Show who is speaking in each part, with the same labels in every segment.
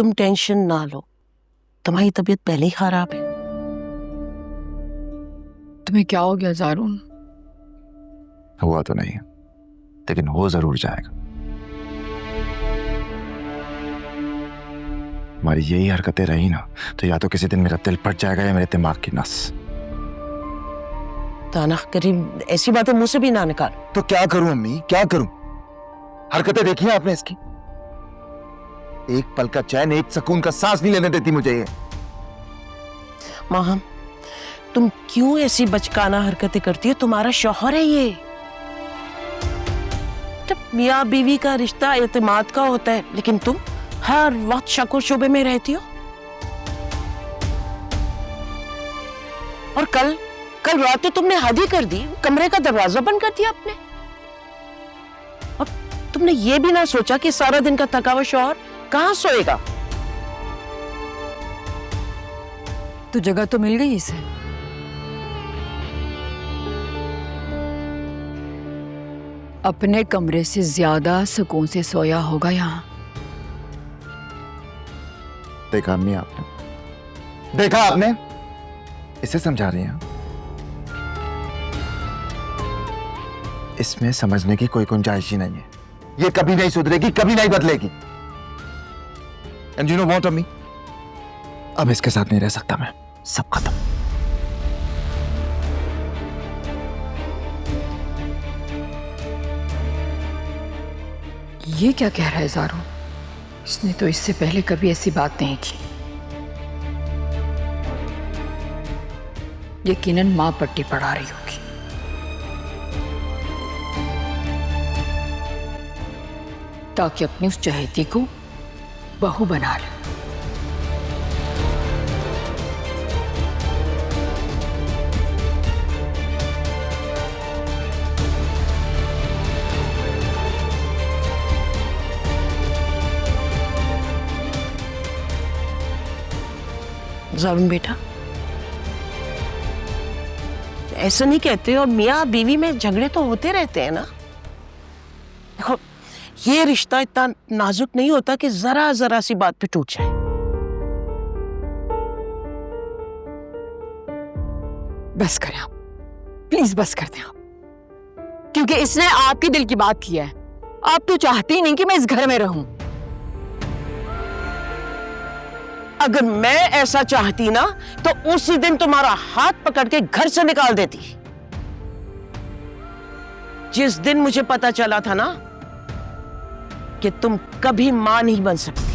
Speaker 1: तुम टेंशन ना लो, तुम्हारी तबीयत पहले ही खराब है।
Speaker 2: तुम्हें क्या हो गया ज़ारून?
Speaker 3: हुआ तो नहीं, लेकिन हो जरूर जाएगा। हमारी यही हरकतें रही ना तो या तो किसी दिन मेरा दिल फट जाएगा या मेरे दिमाग की नस।
Speaker 1: ताना करीम, ऐसी बातें मुंह से भी ना निकाल।
Speaker 3: तो क्या करूं अम्मी, क्या करूं? हरकतें देखी हैं आपने इसकी? एक पल का चैन, एक सुकून का सांस नहीं लेने देती मुझे ये।
Speaker 1: माँ, तुम क्यों ऐसी बचकाना हरकतें करती हो? तुम्हारा शौहर है ये। जब मियाँ बीवी का रिश्ता एतमाद का होता है, लेकिन तुम हर वक्त शक और शुबे में रहती हो। और कल रात तो तुमने हद ही कर दी, कमरे का दरवाजा बंद कर दिया अपने। और तुमने ये भी ना सोचा कि सारा दिन का थका हुआ शौहर कहां सोएगा।
Speaker 2: तो जगह तो मिल गई इसे। अपने कमरे से ज्यादा सुकून से सोया होगा यहाँ।
Speaker 3: देखा अम्मी आपने, देखा आपने? इसे समझा रही हैं? इसमें समझने की कोई गुंजाइश ही नहीं है। ये कभी नहीं सुधरेगी, कभी नहीं बदलेगी। एंड यू नो व्हाट अम्मी, अब इसके साथ नहीं रह सकता मैं। सब खत्म।
Speaker 2: ये क्या कह रहा है ज़ारून? इसने तो इससे पहले कभी ऐसी बात नहीं की। यकीनन मां पट्टी पढ़ा रही होगी। ताकि अपनी उस चहेती को बहू बना ले।
Speaker 1: ज़ारून बेटा, ऐसा नहीं कहते। और मियाँ बीवी में झगड़े तो होते रहते हैं ना। देखो, ये रिश्ता इतना नाजुक नहीं होता कि जरा जरा सी बात पे टूट जाए।
Speaker 2: बस करें आप, प्लीज बस कर दें आप, क्योंकि इसने आपके दिल की बात की है। आप तो चाहती ही नहीं कि मैं इस घर में रहूं।
Speaker 1: अगर मैं ऐसा चाहती ना तो उसी दिन तुम्हारा हाथ पकड़ के घर से निकाल देती। जिस दिन मुझे पता चला था ना कि तुम कभी मां नहीं बन सकती।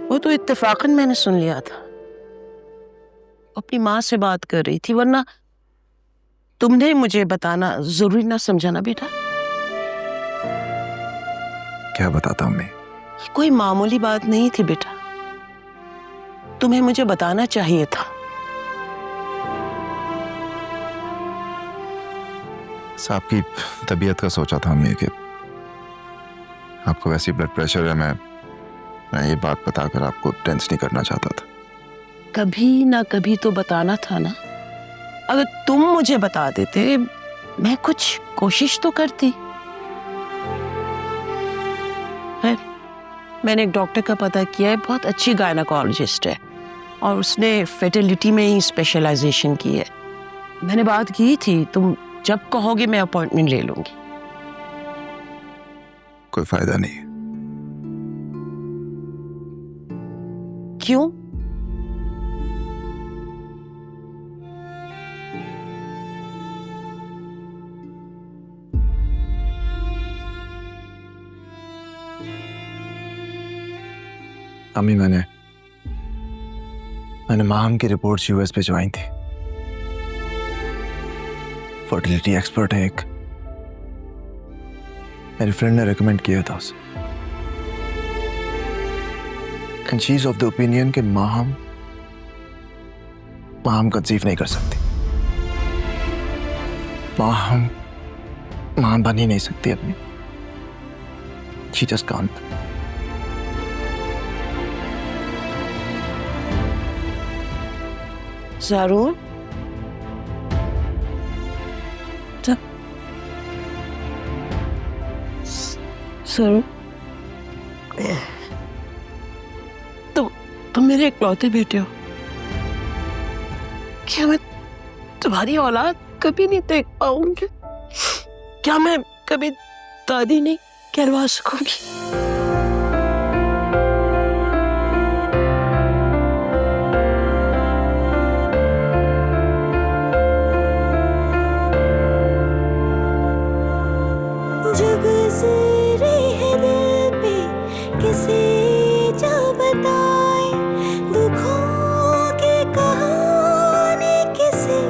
Speaker 1: वो तो इत्तेफाकन मैंने सुन लिया था। अपनी माँ से बात कर रही थी, वरना तुमने मुझे बताना जरूरी ना समझा ना बेटा।
Speaker 3: क्या बताता हूं मैं?
Speaker 1: ये कोई मामूली बात नहीं थी बेटा, तुम्हें मुझे बताना चाहिए था।
Speaker 3: साहब की तबीयत का सोचा था अम्मी कि आपको वैसी ब्लड प्रेशर है, मैं ये बात बताकर आपको टेंस नहीं करना चाहता था।
Speaker 1: कभी ना कभी तो बताना था ना। अगर तुम मुझे बता देते, मैं कुछ कोशिश तो करती। खैर, मैंने एक डॉक्टर का पता किया है, बहुत अच्छी गायनेकोलॉजिस्ट है और उसने फर्टिलिटी में ही स्पेशलाइजेशन की है। मैंने बात की थी, तुम जब कहोगे मैं अपॉइंटमेंट ले लूंगी।
Speaker 3: कोई फायदा नहीं।
Speaker 1: क्यों?
Speaker 3: अम्मी मैंने माम की रिपोर्ट्स यूएस पे भिजवाई थी। फर्टिलिटी एक्सपर्ट है एक, मेरी फ्रेंड ने रेकमेंड किया था उसे। And she is of the opinion कि माम कंसीव नहीं कर सकती। माम बन ही नहीं सकती अपनी। She just can't.
Speaker 1: ज़ारून ज़ारून तुम मेरे इकलौते बेटे हो। क्या मैं तुम्हारी औलाद कभी नहीं देख पाऊंगी? क्या मैं कभी दादी नहीं कहलवा सकूंगी?
Speaker 4: जो गुजरे है दिल पे किसे जो बताए, दुखों की कहानी किसे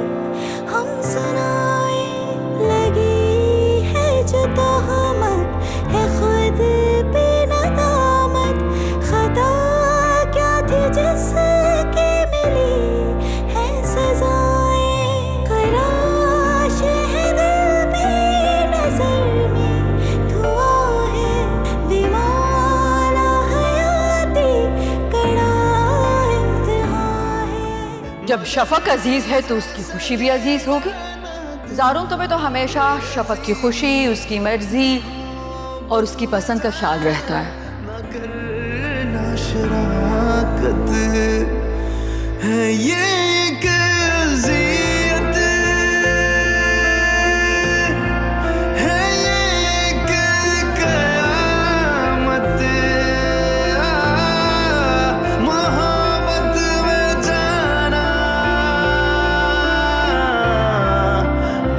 Speaker 4: हम सुनाए। लगी है जो तोहमत है खुद पे नदामत, खता क्या थी जिसकी मिली है सजाएं। खराश है दिल में नजर में धुआं है, दीवाना हयाती कड़ा इम्तिहान है।
Speaker 2: जब शफक अजीज है तो उसकी खुशी भी अजीज होगी। ज़ारून, तुम्हें तो हमेशा शफक की खुशी, उसकी मर्जी और उसकी पसंद का ख्याल रहता है।
Speaker 5: करना शराकत है ये एक अज़ियत, है ये एक क़यामत। मोहब्बत में जाना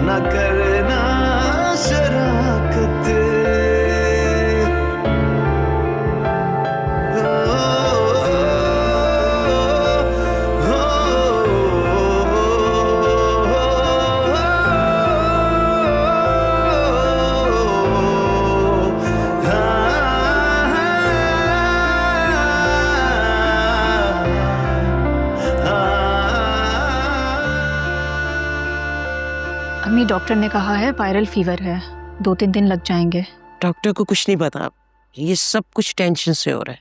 Speaker 5: न करना शराकत।
Speaker 6: अम्मी, डॉक्टर ने कहा है वायरल फीवर है, 2-3 दिन लग जाएंगे।
Speaker 1: डॉक्टर को कुछ नहीं पता, ये सब कुछ टेंशन से हो रहा है।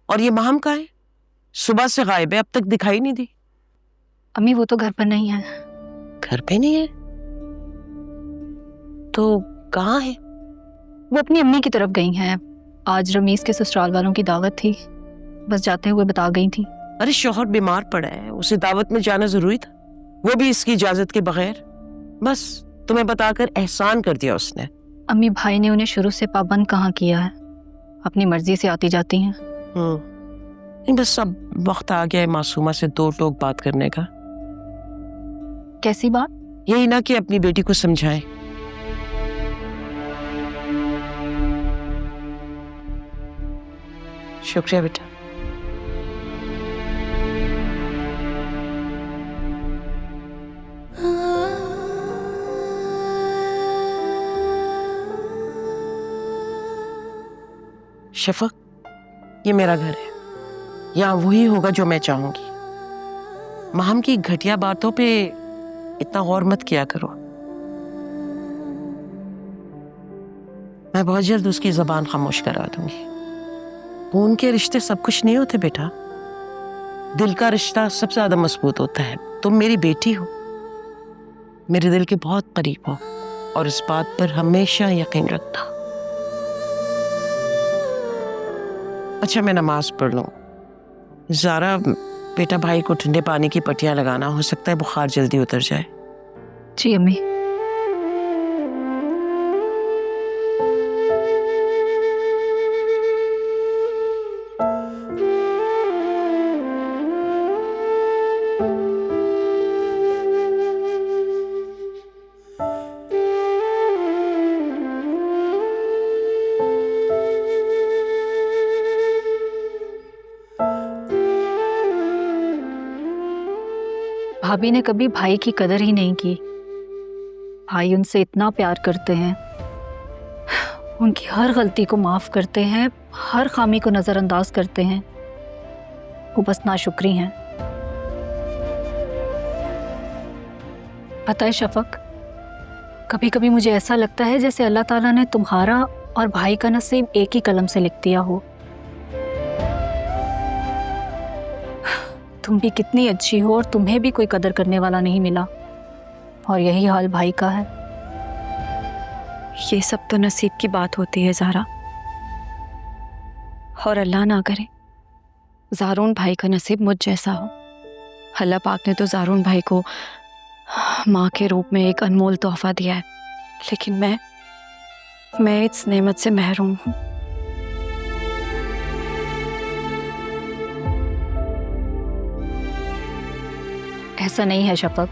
Speaker 1: और ये माम कहाँ है? सुबह से गायब है, अब तक दिखाई नहीं दी।
Speaker 6: अम्मी, वो तो घर पर नहीं है।
Speaker 1: घर पे नहीं है तो कहाँ है?
Speaker 6: वो अपनी अम्मी की तरफ गई हैं। आज रमीज के ससुराल वालों की दावत थी, बस जाते हुए बता गई थी।
Speaker 1: अरे शौहर बीमार पड़ा है, उसे दावत में जाना जरूरी था, वो भी इसकी इजाजत के बगैर। बस तुम्हें बताकर एहसान कर दिया उसने।
Speaker 6: अम्मी, भाई ने उन्हें शुरू से पाबंद कहाँ किया है, अपनी मर्जी से आती जाती हैं।
Speaker 1: नहीं, बस अब वक्त आ गया है मासूमा से दो टोक बात करने का।
Speaker 6: कैसी बात?
Speaker 1: यही ना कि अपनी बेटी को समझाएं। शुक्रिया बेटा। शफक, ये मेरा घर है, यहाँ वही होगा जो मैं चाहूंगी। माम की घटिया बातों पे इतना गौर मत किया करो। मैं बहुत जल्द उसकी जबान खामोश करा दूंगी। खून के रिश्ते सब कुछ नहीं होते बेटा, दिल का रिश्ता सबसे ज्यादा मजबूत होता है। तुम मेरी बेटी हो, मेरे दिल के बहुत करीब हो, और इस बात पर हमेशा यकीन रखना। अच्छा, मैं नमाज पढ़ लूं। ज़ारा, बेटा भाई को ठंडे पानी की पट्टियां लगाना, हो सकता है बुखार जल्दी उतर जाए।
Speaker 6: जी अम्मी। भाभी ने कभी भाई की कदर ही नहीं की। भाई उनसे इतना प्यार करते हैं, उनकी हर गलती को माफ करते हैं, हर खामी को नजरअंदाज करते हैं। वो बस नाशुक्री हैं। पता है शफक, कभी कभी मुझे ऐसा लगता है जैसे अल्लाह ताला ने तुम्हारा और भाई का नसीब एक ही कलम से लिख दिया हो। तुम भी कितनी अच्छी हो और तुम्हें भी कोई कदर करने वाला नहीं मिला, और यही हाल भाई का है।
Speaker 7: ये सब तो नसीब की बात होती है ज़ारा, और अल्लाह ना करे ज़ारून भाई का नसीब मुझ जैसा हो। अल्लाह पाक ने तो ज़ारून भाई को माँ के रूप में एक अनमोल तोहफा दिया है, लेकिन मैं इस नेमत से महरूम हूँ।
Speaker 6: ऐसा नहीं है शफक,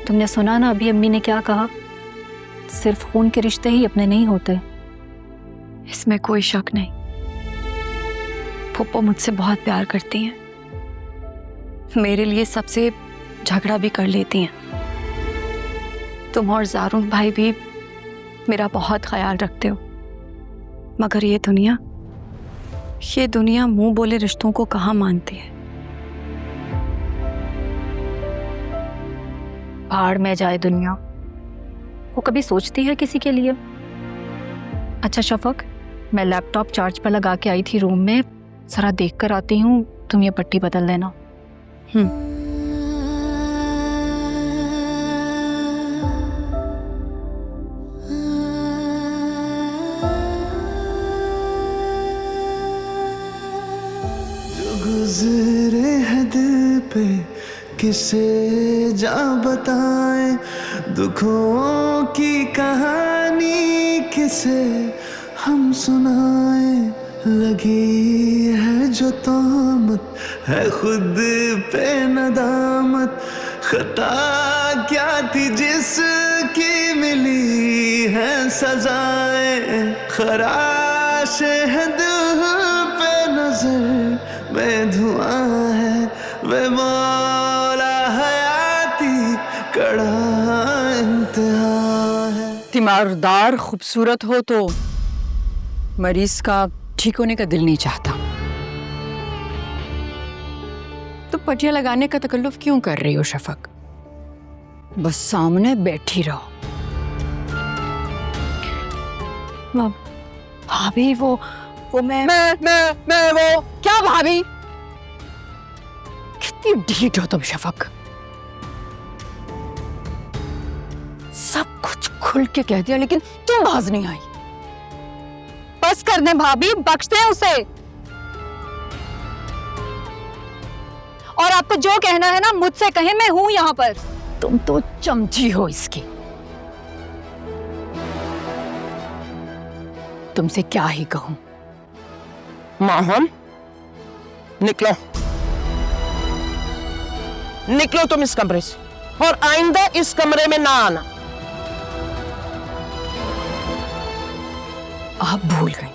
Speaker 6: तुमने सुना ना अभी अम्मी ने क्या कहा? सिर्फ खून के रिश्ते ही अपने नहीं होते।
Speaker 7: इसमें कोई शक नहीं, फुप्पो मुझसे बहुत प्यार करती हैं, मेरे लिए सबसे झगड़ा भी कर लेती हैं। तुम और ज़ारून भाई भी मेरा बहुत ख्याल रखते हो, मगर ये दुनिया मुंह बोले रिश्तों को कहाँ मानती है।
Speaker 6: भाड़ में जाए दुनिया, वो कभी सोचती है किसी के लिए? अच्छा शफक, मैं लैपटॉप चार्ज पर लगा के आई थी रूम में, जरा देख कर आती हूँ, तुम ये पट्टी बदल देना।
Speaker 5: जो गुजरे हैं दिल पे किसे जा बताएं, दुखों की कहानी किसे हम सुनाएं। लगी है जो तोहमत है खुद पे नदामत, खता क्या थी जिसकी मिली है सजाएं। खराश है दिल पे नजर में धुआं है, वे मौला हयाती कड़ा इंतहा है।
Speaker 2: तीमारदार खूबसूरत हो तो मरीज का ठीक होने का दिल नहीं चाहता, तो पटिया लगाने का तकल्लुफ क्यों कर रही हो शफक? बस सामने बैठी रहो।
Speaker 7: भाभी वो मैं
Speaker 2: वो क्या भाभी? कितनी ढीठ हो तुम शफक, सब कुछ खुल के कह दिया लेकिन तुम बाज नहीं आई।
Speaker 6: बस कर दे भाभी, बख्श दे उसे। और आपको जो कहना है ना मुझसे कहे, मैं हूं यहाँ पर।
Speaker 2: तुम तो चमची हो इसकी, तुमसे क्या ही कहूं।
Speaker 1: माहौल निकलो, निकलो तुम इस कमरे से, और आइंदा इस कमरे में ना आना।
Speaker 2: आप भूल गई,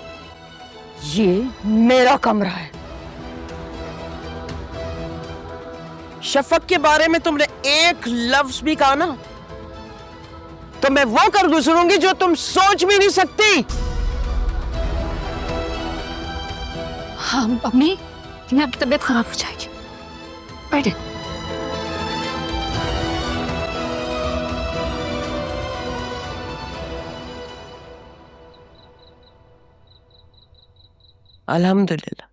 Speaker 2: ये मेरा कमरा है।
Speaker 1: शफक के बारे में तुमने एक लफ्ज भी कहा ना, तो मैं वो कर गुजरूंगी जो तुम सोच भी नहीं सकती।
Speaker 6: हाँ अम्मी, आपकी तबीयत खराब हो जाएगी, बैठे।
Speaker 1: अल्हम्दुलिल्लाह,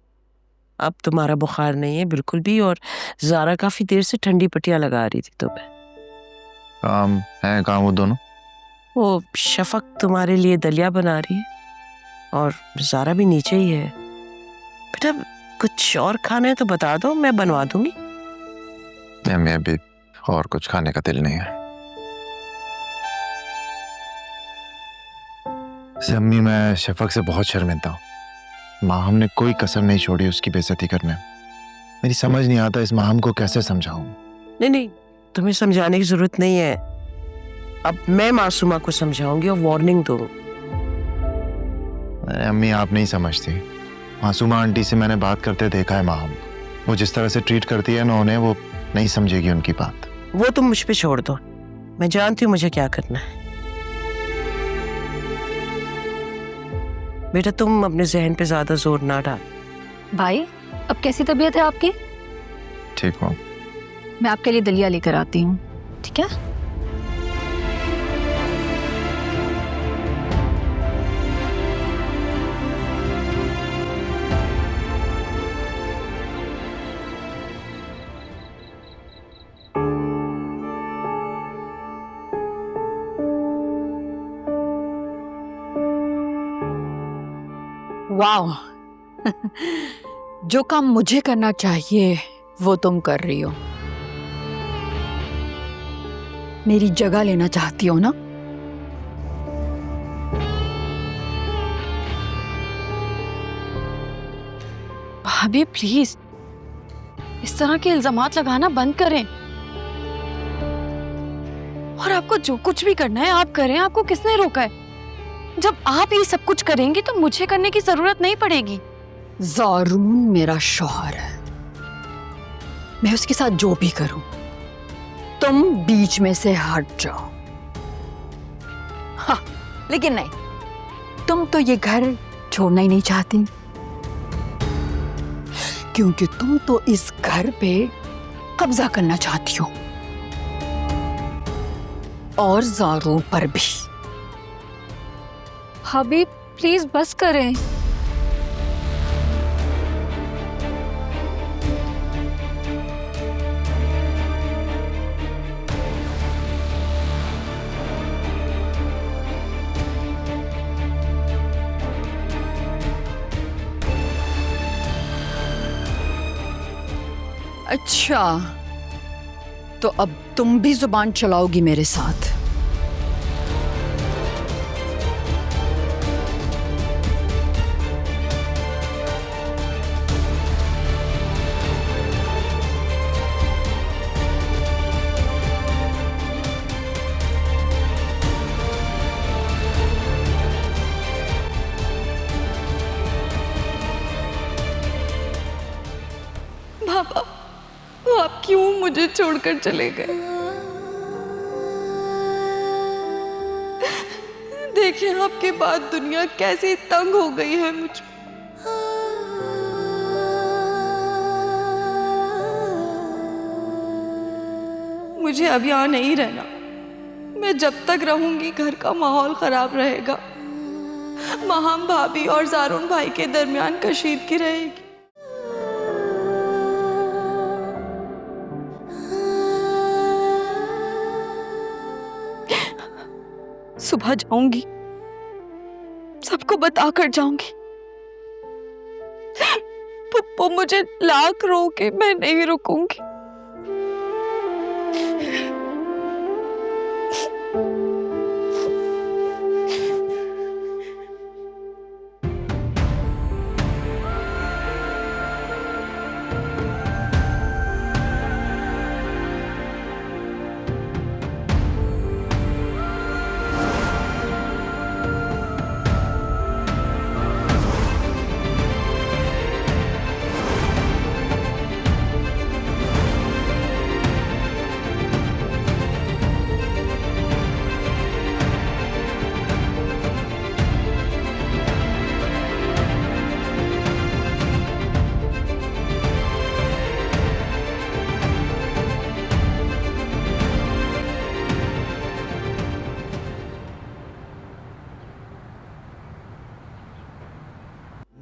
Speaker 1: अब तुम्हारा बुखार नहीं है बिल्कुल भी, और ज़ारा काफी देर से ठंडी पट्टियां लगा रही थी तुम्हें।
Speaker 3: काम है, काम वो दोनों।
Speaker 1: वो शफक तुम्हारे लिए दलिया बना रही है, और ज़ारा भी नीचे ही है। बेटा कुछ और खाना है तो बता दो, मैं बनवा दूंगी।
Speaker 3: मैं अभी और कुछ खाने का दिल नहीं है। अम्मी, मैं शफक से बहुत शर्मिंदा हूँ। माँ हमने कोई कसर नहीं छोड़ी उसकी बेइज्जती करने। मेरी समझ नहीं आता इस माहम को कैसे समझाऊं।
Speaker 1: नहीं, तुम्हें समझाने की जरूरत नहीं है। अब मैं मासूमा को समझाऊंगी और वार्निंग दूंगी।
Speaker 3: अम्मी आप नहीं समझती, मासूमा आंटी से मैंने बात करते देखा है माहम। वो जिस तरह से ट्रीट करती है ना उन्हें, वो नहीं समझेगी उनकी बात।
Speaker 1: वो तुम मुझ पे छोड़ दो, मैं जानती हूँ मुझे क्या करना है। बेटा तुम अपने जहन पे ज्यादा जोर ना डाल।
Speaker 6: भाई, अब कैसी तबीयत है आपकी?
Speaker 3: ठीक हो?
Speaker 6: मैं आपके लिए दलिया लेकर आती हूँ, ठीक है?
Speaker 2: वाह, जो काम मुझे करना चाहिए वो तुम कर रही हो। मेरी जगह लेना चाहती हो ना?
Speaker 7: भाभी प्लीज इस तरह के इल्जामात लगाना बंद करें। और आपको जो कुछ भी करना है आप करें, आपको किसने रोका है? जब आप ये सब कुछ करेंगी तो मुझे करने की जरूरत नहीं पड़ेगी।
Speaker 2: ज़ारून मेरा शौहर है, मैं उसके साथ जो भी करूं तुम बीच में से हट जाओ। हाँ, लेकिन नहीं, तुम तो ये घर छोड़ना ही नहीं चाहती, क्योंकि तुम तो इस घर पे कब्जा करना चाहती हो, और ज़ारून पर भी।
Speaker 6: भाभी प्लीज बस करें।
Speaker 2: अच्छा, तो अब तुम भी जुबान चलाओगी मेरे साथ?
Speaker 7: पापा, आप क्यों मुझे छोड़कर चले गए? देखिए आपके बाद दुनिया कैसी तंग हो गई है मुझ पे। मुझे अब यहाँ नहीं रहना। मैं जब तक रहूंगी घर का माहौल खराब रहेगा। महाम भाभी और ज़ारून भाई के दरमियान कशीदगी रहेगी। सुबह जाऊंगी, सबको बताकर जाऊंगी। पप्पू मुझे लाख रोके, मैं नहीं रुकूंगी।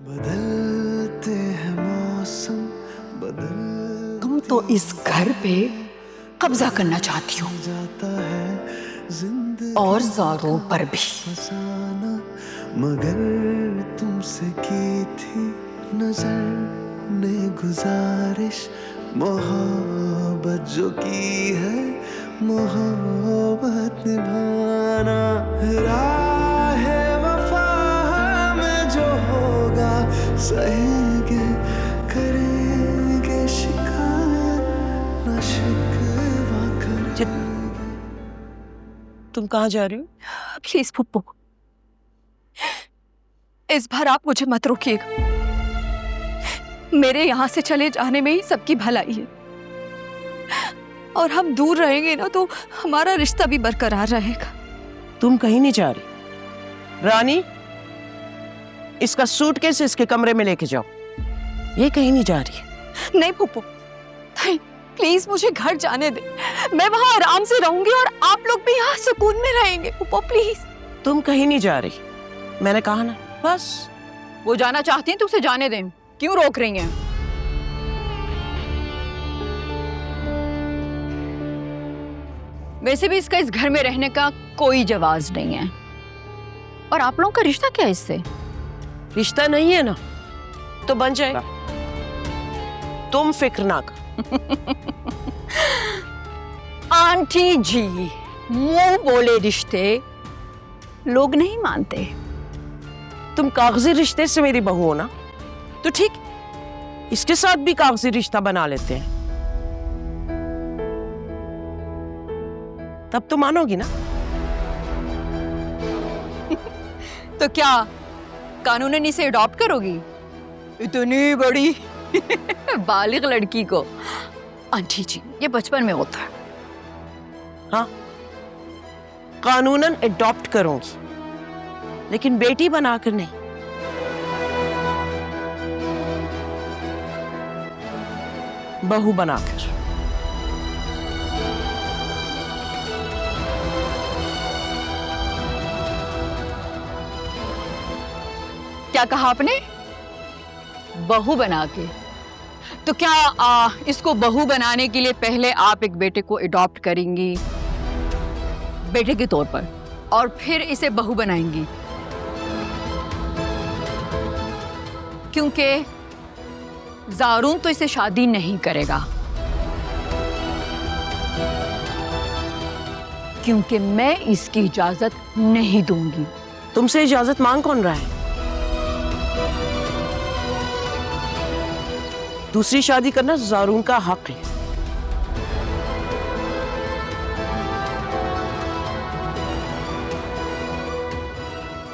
Speaker 5: बदलते हैं मौसम, बदल
Speaker 2: तुम तो इस घर पे कब्जा करना चाहती हो,
Speaker 5: जाता है जिंदगी
Speaker 2: और ज़ारून पर भी।
Speaker 5: फसाना, मगर तुमसे की थी नजर ने गुजारिश, मोहब्बत जो की है मोहब्बत निभाना। राहे वफा में जो होगा सहेंगे, करेंगे शिकायत न शिकवा करेंगे।
Speaker 1: तुम कहाँ जा रही हो?
Speaker 6: प्लीज पप्पू, इस बार आप मुझे मत रोकिएगा। मेरे यहाँ से चले जाने में ही सबकी भलाई है। और हम दूर रहेंगे ना तो हमारा रिश्ता भी बरकरार रहेगा।
Speaker 1: तुम कहीं नहीं जा रही। रानी, इसका सूटकेस इसके कमरे में लेके जाओ। ये कहीं नहीं जा रही है।
Speaker 6: नहीं फूफो, नहीं, प्लीज मुझे घर जाने दे। मैं वहाँ आराम से रहूंगी और आप लोग भी यहाँ सुकून में रहेंगे। फूफो प्लीज।
Speaker 1: तुम कहीं नहीं जा रही, मैंने कहा ना, बस।
Speaker 2: वो जाना चाहती हैं तो उसे जाने दें, क्यों रोक रही हैं? वैसे भी इसका इस घर में रहने का कोई जवाज नहीं है। और आप लोगों का रिश्ता क्या है इससे?
Speaker 1: रिश्ता नहीं है ना तो बन जाएगा, तुम फिक्र ना कर।
Speaker 2: आंटी जी, मुंह बोले रिश्ते लोग नहीं मानते।
Speaker 1: तुम कागजी रिश्ते से मेरी बहू हो ना, तो ठीक, इसके साथ भी कागजी रिश्ता बना लेते हैं, तब तो मानोगी ना।
Speaker 2: तो क्या कानूनन इसे अडॉप्ट करोगी? इतनी बड़ी बालिग लड़की को? आंटी जी, ये बचपन में होता है।
Speaker 1: हाँ, कानूनन अडॉप्ट करूंगी, लेकिन बेटी बनाकर नहीं। बहू बनाकर।
Speaker 2: क्या कहा आपने? बहू बना के? तो क्या इसको बहू बनाने के लिए पहले आप एक बेटे को अडॉप्ट करेंगी बेटे के तौर पर, और फिर इसे बहू बनाएंगी? क्योंकि ज़ारून तो इसे शादी नहीं करेगा, क्योंकि मैं इसकी इजाजत नहीं दूंगी।
Speaker 1: तुमसे इजाजत मांग कौन रहा है? दूसरी शादी करना ज़ारून का हक है।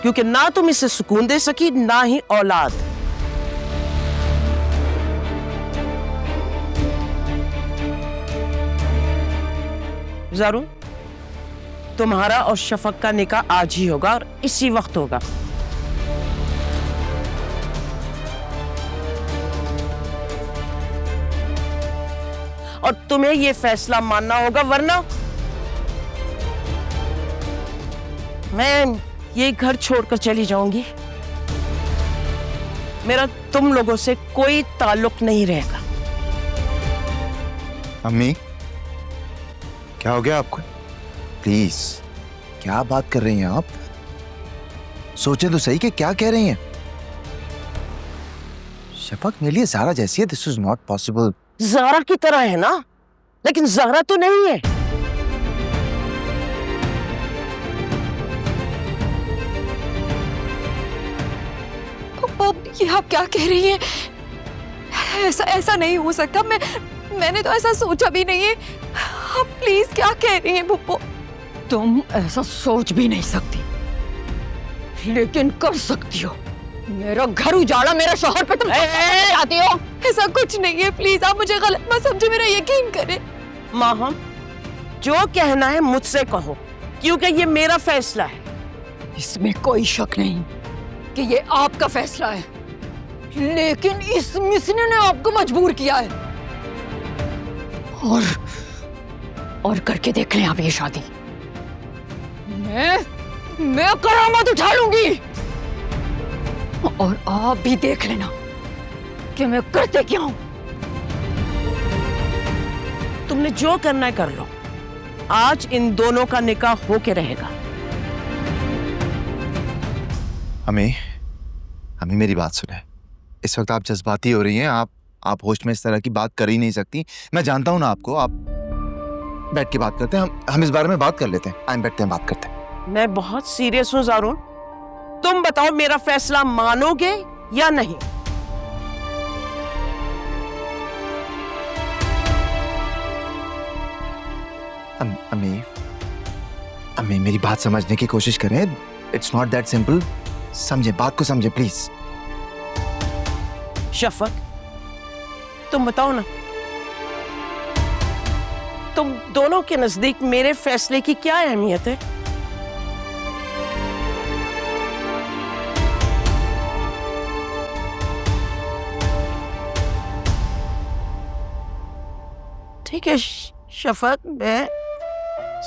Speaker 1: क्योंकि ना तुम इसे सुकून दे सकी, ना ही औलाद। ज़ारून, तुम्हारा और शफक का निकाह आज ही होगा और इसी वक्त होगा। और तुम्हें ये फैसला मानना होगा, वरना मैं ये घर छोड़कर चली जाऊंगी। मेरा तुम लोगों से कोई ताल्लुक नहीं रहेगा।
Speaker 3: अम्मी, क्या हो गया आपको? प्लीज, क्या बात कर रही हैं आप? सोचें तो सही कि क्या कह रही हैं। शफक मेरे लिए ज़ारा जैसी है, this is not possible.
Speaker 1: Zara की तरह है ना, लेकिन ज़ारा तो नहीं है।
Speaker 6: ये आप क्या कह रही हैं? ऐसा नहीं हो सकता। मैंने तो ऐसा सोचा भी नहीं है। आप प्लीज क्या कह रही हैं पुप्पो?
Speaker 2: तुम ऐसा सोच भी नहीं सकती, लेकिन कर सकती हो। मेरा घर उजाड़ा, मेरे शोहर पे तुम चाहती हो?
Speaker 6: ऐसा कुछ नहीं है, प्लीज आप मुझे गलत मत समझे, मेरा यकीन करें।
Speaker 1: माहम, जो कहना है मुझसे कहो, क्योंकि ये मेरा फैसला है।
Speaker 2: इसमें कोई शक नहीं कि ये आपका फैसला है, लेकिन इस मिसने ने आपको मजबूर किया है। और करके देख लें आप ये शादी। मैं करामत उठा लूंगी, और आप भी देख लेना कि मैं करते क्या हूं।
Speaker 1: तुमने जो करना है कर लो, आज इन दोनों का निकाह होके रहेगा।
Speaker 3: हमें मेरी बात सुने। इस वक्त आप जज्बाती हो रही हैं। आप होश में इस तरह की बात कर ही नहीं सकती। मैं जानता हूं ना आपको। आप बैठ के बात करते हैं, हम इस बारे में बात कर लेते हैं। आइए बैठते हैं, बात करते हैं।
Speaker 1: मैं बहुत सीरियस हूं ज़ारून। तुम बताओ, मेरा फैसला मानोगे या नहीं?
Speaker 3: अम्मी मेरी बात समझने की कोशिश करें। It's not that simple. समझे, बात को समझे प्लीज।
Speaker 1: शफक, तुम बताओ ना, तुम दोनों के नजदीक मेरे फैसले की क्या अहमियत है? ठीक है शफक, मैं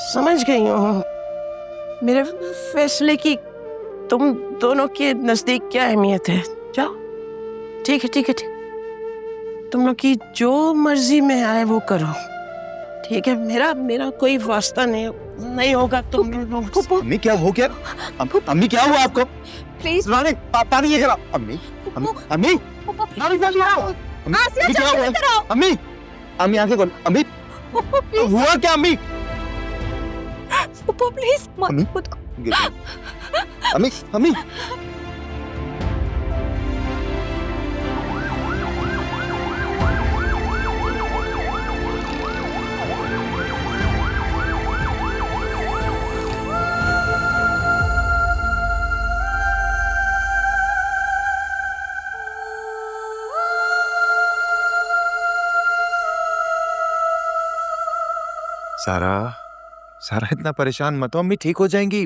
Speaker 1: समझ गई हूँ मेरे फैसले की तुम दोनों के नजदीक क्या अहमियत है। जाओ, ठीक है ठीक है ठीक, तुम लोग की जो मर्जी में आए वो करो, ठीक है? मेरा कोई वास्ता नहीं होगा तुम लोग।
Speaker 3: अम्मी क्या हो गया? अम्मी क्या हुआ आपको?
Speaker 7: प्लीज
Speaker 3: रानी पानी ये करा। अम्मी अम्मी रानी क्या हुआ? अम्मी क्या हुआ? अम्मी अम्मी आंखें खोल। अम्मी हुआ क्या? अम्मी
Speaker 7: प्लीज
Speaker 3: अम्मी अम्मी अम्मी सारा इतना परेशान मत हो, अम्मी ठीक हो जाएंगी।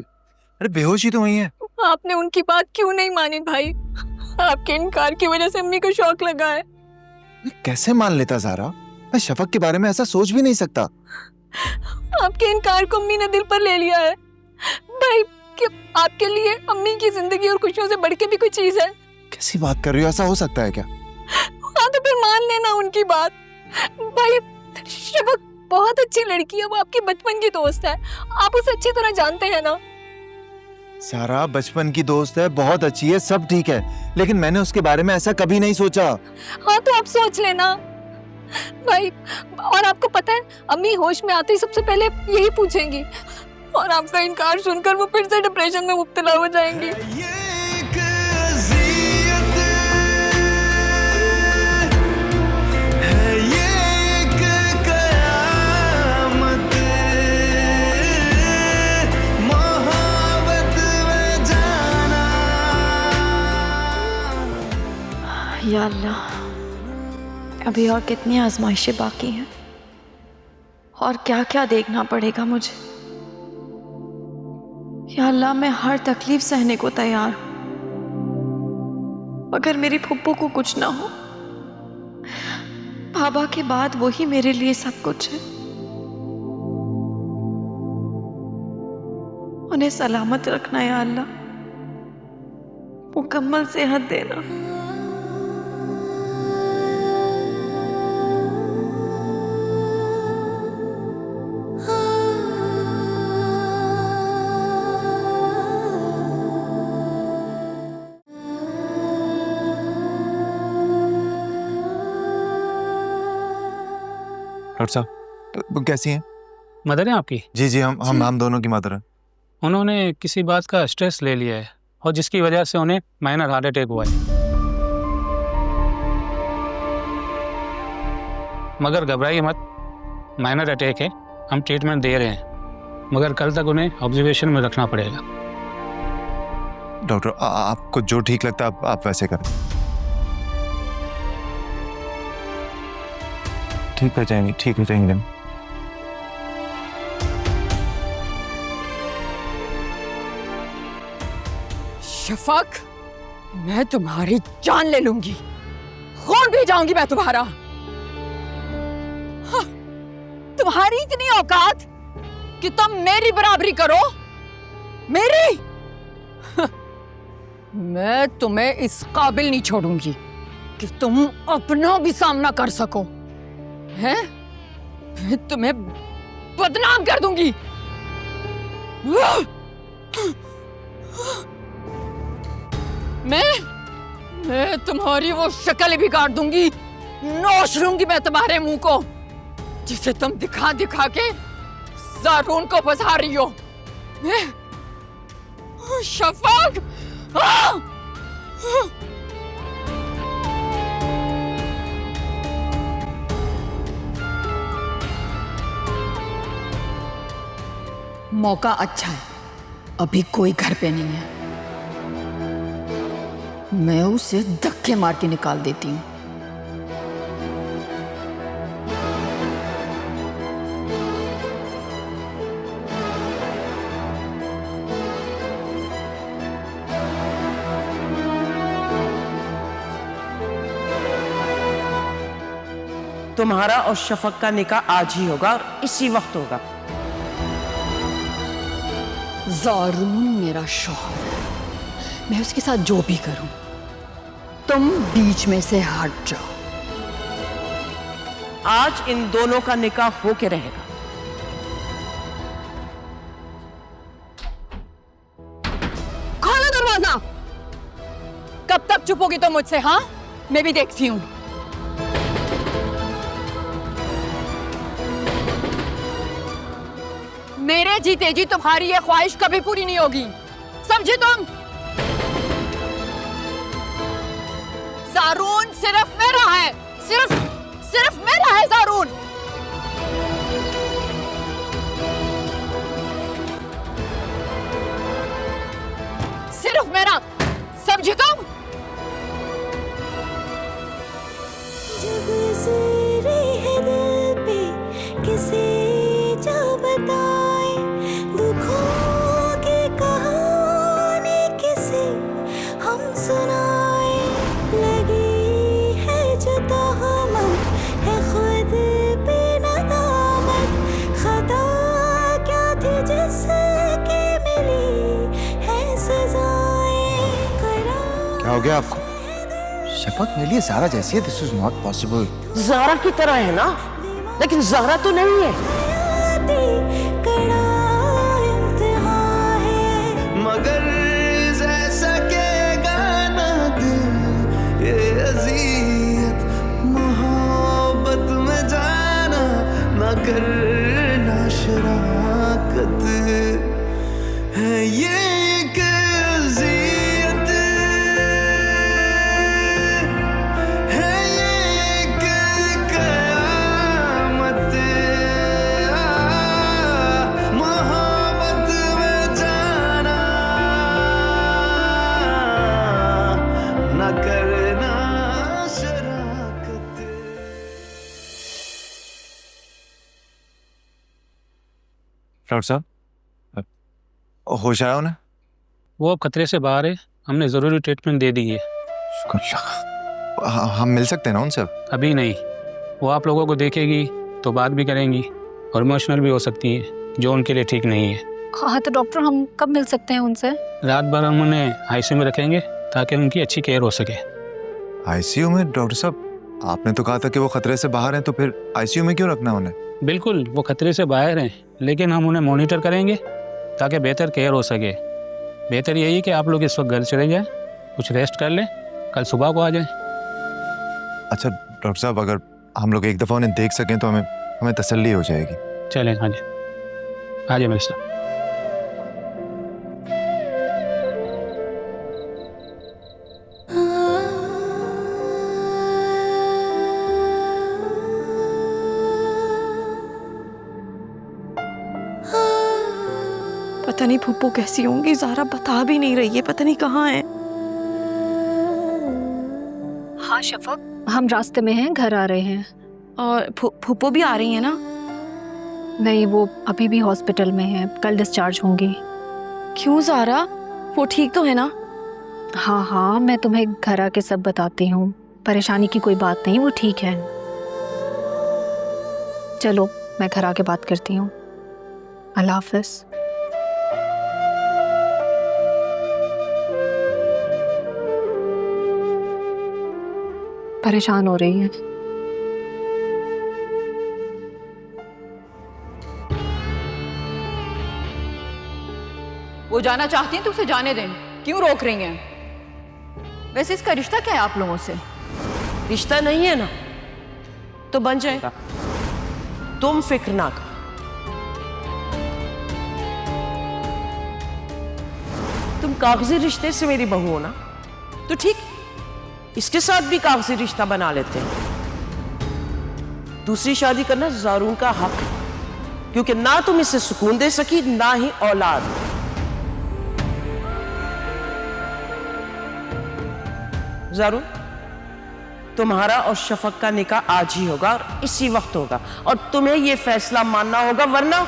Speaker 3: अरे बेहोशी तो हुई है।
Speaker 7: आपने उनकी बात क्यों नहीं मानी भाई? आपके इनकार की वजह से अम्मी को शौक लगा है।
Speaker 3: कैसे मान लेता ज़ारा? मैं शफक के बारे में ऐसा सोच भी नहीं सकता।
Speaker 7: आपके इनकार को अम्मी ने दिल पर ले लिया है भाई। कि आपके लिए अम्मी की जिंदगी और खुशियों से बढ़ के भी कोई चीज है।
Speaker 3: कैसी बात कर रही हो? ऐसा हो सकता है क्या?
Speaker 7: हाँ तो फिर मान लेना उनकी बात भाई। शफक बहुत अच्छी लड़की है, वो आपकी बचपन की दोस्त है, आप उसे अच्छी तरह जानते हैं ना।
Speaker 3: सारा बचपन की दोस्त है, बहुत अच्छी है, सब ठीक है, लेकिन मैंने उसके बारे में ऐसा कभी नहीं सोचा।
Speaker 7: हाँ तो आप सोच लेना भाई। और आपको पता है अम्मी होश में आते ही सबसे पहले यही पूछेंगी, और आपका इनकार सुनकर वो फिर से डिप्रेशन में मुब्तला हो जाएंगी।
Speaker 8: या अल्लाह, अभी और कितनी आजमाइशें बाकी हैं और क्या क्या देखना पड़ेगा मुझे। या अल्लाह, मैं हर तकलीफ सहने को तैयार हूं, अगर मेरी फुप्पो को कुछ ना हो। बाबा के बाद वही मेरे लिए सब कुछ है। उन्हें सलामत रखना या अल्लाह, मुकम्मल सेहत देना।
Speaker 3: डॉक्टर साहब कैसी हैं?
Speaker 9: मदर है आपकी?
Speaker 3: जी जी, हम दोनों की मदर हैं।
Speaker 9: उन्होंने किसी बात का स्ट्रेस ले लिया है और जिसकी वजह से उन्हें माइनर हार्ट अटैक हुआ है। मगर घबराइए मत, माइनर अटैक है, हम ट्रीटमेंट दे रहे हैं, मगर कल तक उन्हें ऑब्जर्वेशन में रखना पड़ेगा।
Speaker 3: डॉक्टर आपको जो ठीक लगता है आप वैसे करें। ठीक हो जाएंगे।
Speaker 2: शफक, मैं तुम्हारी जान ले लूंगी, खून भी जाऊंगी मैं तुम्हारा। हाँ, तुम्हारी इतनी औकात कि तुम मेरी बराबरी करो? मेरी? हाँ, मैं तुम्हें इस काबिल नहीं छोड़ूंगी कि तुम अपना भी सामना कर सको। हैं? मैं तुम्हें बदनाम कर दूंगी। मैं तुम्हारी वो शक्ल भी काट दूंगी, नोच लूंगी मैं तुम्हारे मुंह को, जिसे तुम दिखा दिखा के ज़ारून को फंसा रही हो। शफक! मौका अच्छा है, अभी कोई घर पे नहीं है, मैं उसे धक्के मार के निकाल देती हूँ।
Speaker 1: तुम्हारा और शफक का निकाह आज ही होगा और इसी वक्त होगा।
Speaker 2: ज़ारून मेरा शौहर है, मैं उसके साथ जो भी करूं तुम बीच में से हट जाओ।
Speaker 1: आज इन दोनों का निकाह होके रहेगा।
Speaker 2: खोलो दरवाजा। कब तक चुप होगी तुम मुझसे? हाँ, मैं भी देखती हूँ। मेरे जीते जी तुम्हारी ये ख्वाहिश कभी पूरी नहीं होगी, समझी तुम? ज़ारून सिर्फ मेरा है, सिर्फ मेरा है ज़ारून। सिर्फ मेरा, समझी तुम?
Speaker 4: जब गुजरे है दिल पे किसी जो बताए दुखों की कहानी किसी हम सुनाए, लगी है जो तहमत है खुद पे नदामत, खता क्या थी जिसकी मिली है सजाएं,
Speaker 3: क्या हो गया आपको? शफक मेरे लिए ज़ारा जैसी है, this is not possible.
Speaker 1: Zara की तरह है ना, लेकिन ज़ारा तो नहीं है।
Speaker 5: मगर रह सकेगा ना दिल ये अज़ियत मोहब्बत में जाना, ना करना शराकत है ये एक अज़ियत, है ये एक क़यामत, मोहब्बत में जाना ना करना शराकत।
Speaker 3: डॉक्टर साहब, होश आया उन्हें?
Speaker 9: वो अब खतरे से बाहर है, हमने ज़रूरी ट्रीटमेंट दे दी है।
Speaker 3: हम मिल सकते हैं ना उनसे?
Speaker 9: अभी नहीं, वो आप लोगों को देखेगी तो बात भी करेंगी और इमोशनल भी हो सकती है, जो उनके लिए ठीक नहीं है।
Speaker 6: हाँ तो डॉक्टर हम कब मिल सकते हैं उनसे?
Speaker 9: रात भर हम उन्हें आईसीयू में रखेंगे ताकि उनकी अच्छी केयर हो सके।
Speaker 3: आईसीयू में? डॉक्टर साहब, आपने तो कहा था कि वो खतरे से बाहर हैं, तो फिर आईसीयू में क्यों रखना उन्हें?
Speaker 9: बिल्कुल, वो खतरे से बाहर हैं, लेकिन हम उन्हें मॉनिटर करेंगे ताकि बेहतर केयर हो सके। बेहतर यही कि आप लोग इस वक्त घर चले जाएं, कुछ रेस्ट कर लें, कल सुबह को आ जाएं।
Speaker 3: अच्छा डॉक्टर साहब, अगर हम लोग एक दफ़ा उन्हें देख सकें तो हमें तसल्ली हो जाएगी।
Speaker 9: चलें, आ जाए, आ जाए मेरे साथ।
Speaker 8: पता नहीं फूफू कैसी होंगी, ज़ारा बता भी नहीं रही है, पता नहीं कहाँ है।
Speaker 6: हाँ शफक, हम रास्ते में हैं, घर आ रहे हैं।
Speaker 8: और फूफू भी आ रही है ना?
Speaker 6: नहीं, वो अभी भी हॉस्पिटल में है, कल डिस्चार्ज होंगी।
Speaker 8: क्यों ज़ारा, वो ठीक तो है ना?
Speaker 6: हाँ हाँ, मैं तुम्हें घर आके सब बताती हूँ, परेशानी की कोई बात नहीं, वो ठीक है। चलो मैं घर आके बात करती हूँ। अल्लाह हाफ़िज़। परेशान हो रही है।
Speaker 2: वो जाना चाहती हैं तो उसे जाने दें, क्यों रोक रही हैं? वैसे इसका रिश्ता क्या है आप लोगों से?
Speaker 1: रिश्ता नहीं है ना तो बन जाएगा, तुम फिक्र ना करो। तुम कागजी रिश्ते से मेरी बहू हो ना, तो ठीक, इसके साथ भी कागजी रिश्ता बना लेते हैं। दूसरी शादी करना ज़ारून का हक है, क्योंकि ना तुम इसे सुकून दे सकी, ना ही औलाद। ज़ारून, तुम्हारा और शफक का निकाह आज ही होगा और इसी वक्त होगा, और तुम्हें यह फैसला मानना होगा, वरना